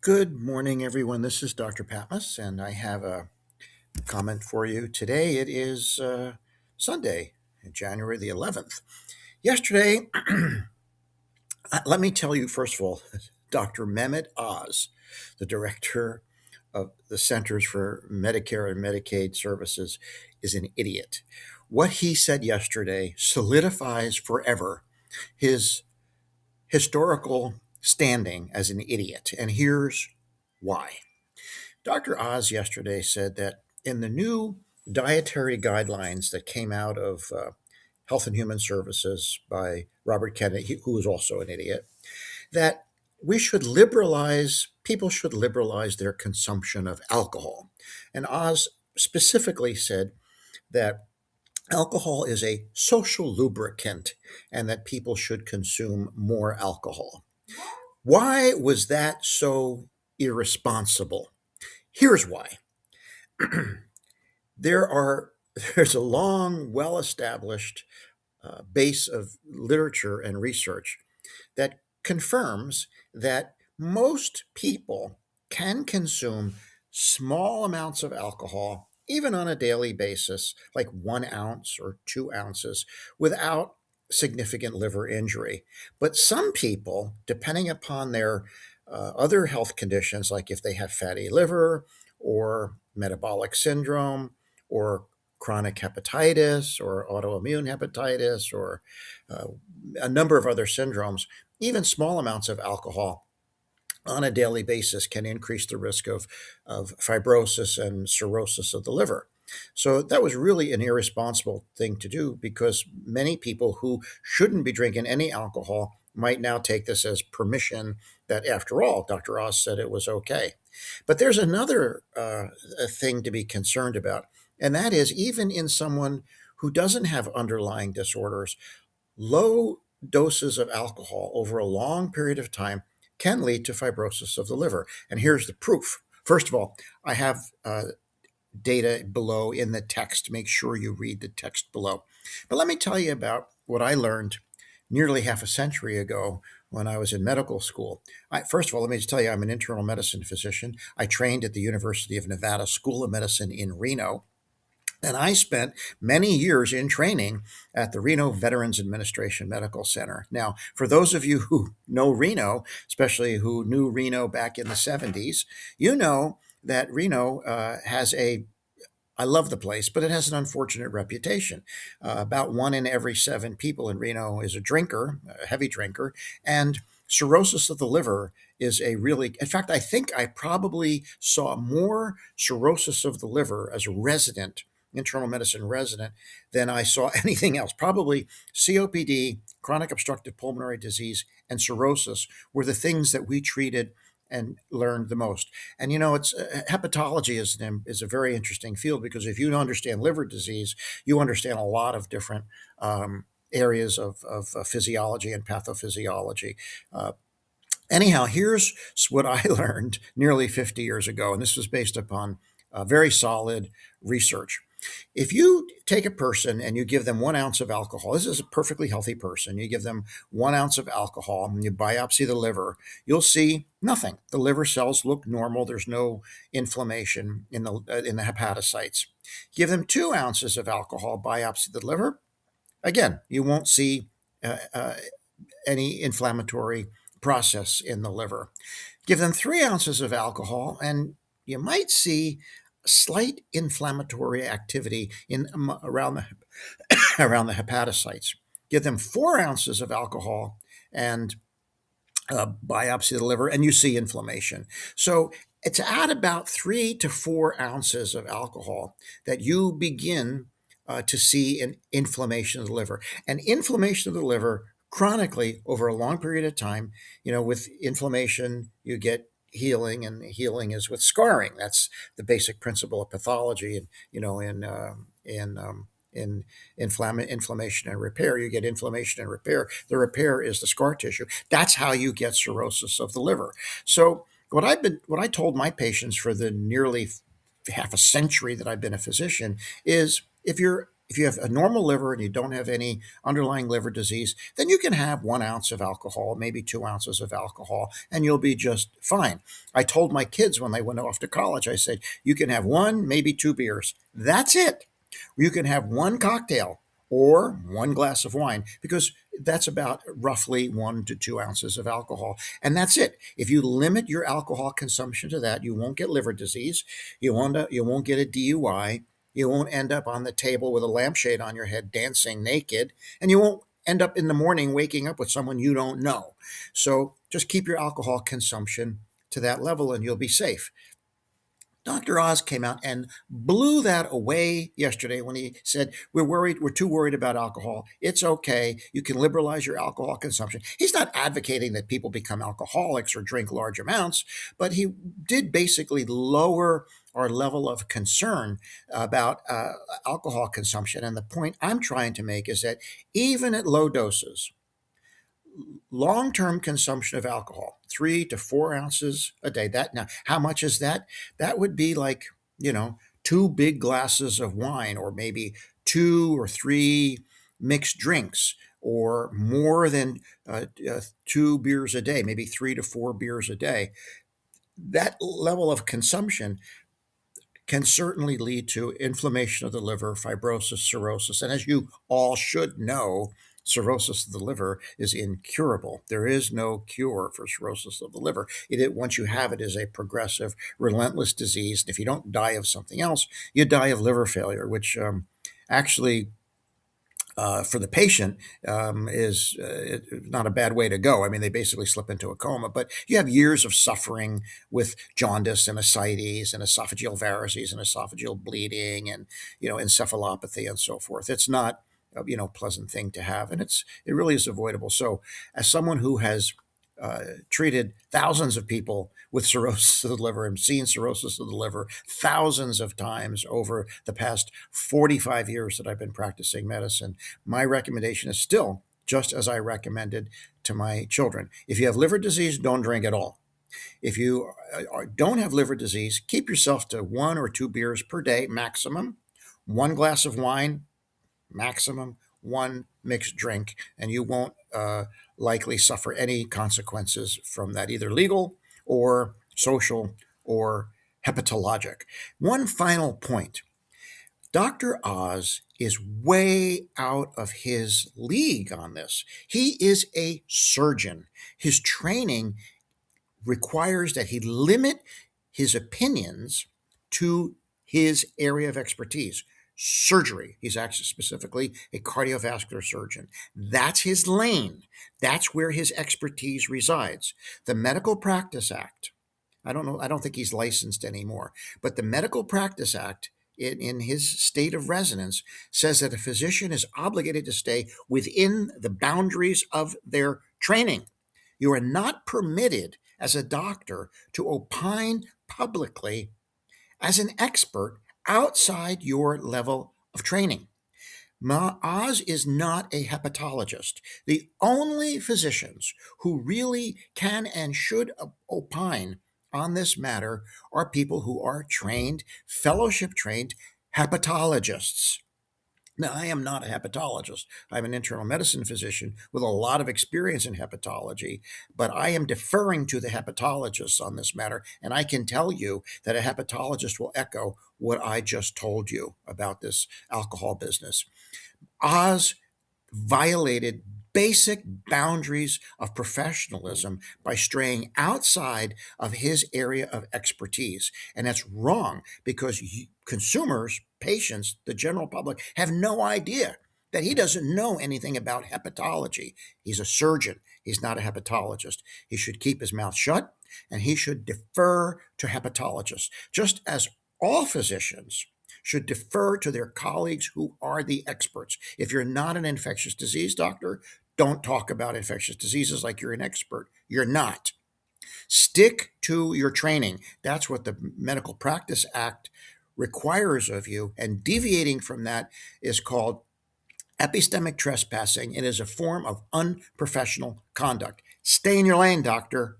Good morning, everyone. This is Dr. Patmos, and I have a comment for you. Today it is Sunday, January the 11th. Yesterday, let me tell you, first of all, Dr. Mehmet Oz, the director of the Centers for Medicare and Medicaid Services, is an idiot. What he said yesterday solidifies forever his historical standing as an idiot, and here's why. Dr. Oz yesterday said that in the new dietary guidelines that came out of Health and Human Services by Robert Kennedy, who was also an idiot, that people should liberalize their consumption of alcohol. And Oz specifically said that alcohol is a social lubricant and that people should consume more alcohol. Why was that so irresponsible? Here's why. there are there's a long, well-established base of literature and research that confirms that most people can consume small amounts of alcohol, even on a daily basis, like 1 ounce or 2 ounces, without significant liver injury. But some people, depending upon their other health conditions, like if they have fatty liver or metabolic syndrome or chronic hepatitis or autoimmune hepatitis or uh, a number of other syndromes, even small amounts of alcohol on a daily basis can increase the risk of fibrosis and cirrhosis of the liver. So that was really an irresponsible thing to do because many people who shouldn't be drinking any alcohol might now take this as permission that, after all, Dr. Oz said it was okay. But there's another thing to be concerned about, and that is even in someone who doesn't have underlying disorders, low doses of alcohol over a long period of time can lead to fibrosis of the liver. And here's the proof. First of all, I have data below in the text. Make sure you read the text below. But let me tell you about what I learned nearly half a century ago when I was in medical school. First of all, let me just tell you, I'm an internal medicine physician. I trained at the University of Nevada School of Medicine in Reno. And I spent many years in training at the Reno Veterans Administration Medical Center. Now, for those of you who know Reno, especially who knew Reno back in the 70s, you know that Reno I love the place, but it has an unfortunate reputation. About 1 in every 7 people in Reno is a drinker, a heavy drinker, and cirrhosis of the liver is in fact, I think I probably saw more cirrhosis of the liver as a resident, internal medicine resident, than I saw anything else. Probably COPD, chronic obstructive pulmonary disease, and cirrhosis were the things that we treated and learned the most. And it's hepatology is a very interesting field because if you understand liver disease, you understand a lot of different areas of physiology and pathophysiology. Anyhow, here's what I learned nearly 50 years ago, and this was based upon very solid research. If you take a person and you give them 1 ounce of alcohol, this is a perfectly healthy person, you give them 1 ounce of alcohol and you biopsy the liver, you'll see nothing. The liver cells look normal. There's no inflammation in the hepatocytes. Give them 2 ounces of alcohol, biopsy the liver. Again, you won't see uh, uh, any inflammatory process in the liver. Give them 3 ounces of alcohol, and you might see slight inflammatory activity around the around the hepatocytes. Give them 4 ounces of alcohol and biopsy the liver, and you see inflammation. So it's at about 3 to 4 ounces of alcohol that you begin to see an inflammation of the liver. And inflammation of the liver chronically over a long period of time, with inflammation, you get healing, and healing is with scarring. That's the basic principle of pathology. And, in inflammation and repair, you get inflammation and repair. The repair is the scar tissue. That's how you get cirrhosis of the liver. So what I told my patients for the nearly half a century that I've been a physician is, if you're If you have a normal liver and you don't have any underlying liver disease, then you can have 1 ounce of alcohol, maybe 2 ounces of alcohol, and you'll be just fine. I told my kids when they went off to college, I said, you can have one, maybe two beers. That's it. You can have one cocktail or one glass of wine because that's about roughly 1 to 2 ounces of alcohol. And that's it. If you limit your alcohol consumption to that, you won't get liver disease. You won't get a DUI. You won't end up on the table with a lampshade on your head dancing naked. And you won't end up in the morning waking up with someone you don't know. So just keep your alcohol consumption to that level and you'll be safe. Dr. Oz came out and blew that away yesterday when he said, we're too worried about alcohol. It's okay. You can liberalize your alcohol consumption. He's not advocating that people become alcoholics or drink large amounts, but he did basically lower our level of concern about alcohol consumption. And the point I'm trying to make is that even at low doses, long-term consumption of alcohol, 3 to 4 ounces a day. That now, how much is that? That would be like, two big glasses of wine, or maybe two or three mixed drinks, or more than two beers a day, maybe 3 to 4 beers a day. That level of consumption can certainly lead to inflammation of the liver, fibrosis, cirrhosis. And as you all should know, cirrhosis of the liver is incurable. There is no cure for cirrhosis of the liver. Once you have it, is a progressive, relentless disease. And if you don't die of something else, you die of liver failure, which actually for the patient is not a bad way to go. I mean, they basically slip into a coma, but you have years of suffering with jaundice and ascites and esophageal varices and esophageal bleeding and, encephalopathy and so forth. It's not a pleasant thing to have, and it really is avoidable. So as someone who has treated thousands of people with cirrhosis of the liver and seen cirrhosis of the liver thousands of times over the past 45 years that I've been practicing medicine. My recommendation is still just as I recommended to my children. If you have liver disease, don't drink at all. If you don't have liver disease, keep yourself to 1 or 2 beers per day maximum, one glass of wine maximum, one mixed drink, and you won't likely suffer any consequences from that, either legal or social or hepatologic. One final point. Dr. Oz is way out of his league on this. He is a surgeon. His training requires that he limit his opinions to his area of expertise, surgery. He's actually specifically a cardiovascular surgeon. That's his lane. That's where his expertise resides. The Medical Practice Act, I don't think he's licensed anymore, but the Medical Practice Act in his state of residence says that a physician is obligated to stay within the boundaries of their training. You are not permitted as a doctor to opine publicly as an expert outside your level of training. Oz is not a hepatologist. The only physicians who really can and should opine on this matter are people who are trained, fellowship trained hepatologists. Now, I am not a hepatologist. I'm an internal medicine physician with a lot of experience in hepatology, but I am deferring to the hepatologists on this matter. And I can tell you that a hepatologist will echo what I just told you about this alcohol business. Oz violated basic boundaries of professionalism by straying outside of his area of expertise. And that's wrong because consumers, patients, the general public have no idea that he doesn't know anything about hepatology. He's a surgeon. He's not a hepatologist. He should keep his mouth shut and he should defer to hepatologists, just as all physicians should defer to their colleagues who are the experts. If you're not an infectious disease doctor, don't talk about infectious diseases like you're an expert. You're not. Stick to your training. That's what the Medical Practice Act requires of you. And deviating from that is called epistemic trespassing. It is a form of unprofessional conduct. Stay in your lane, doctor.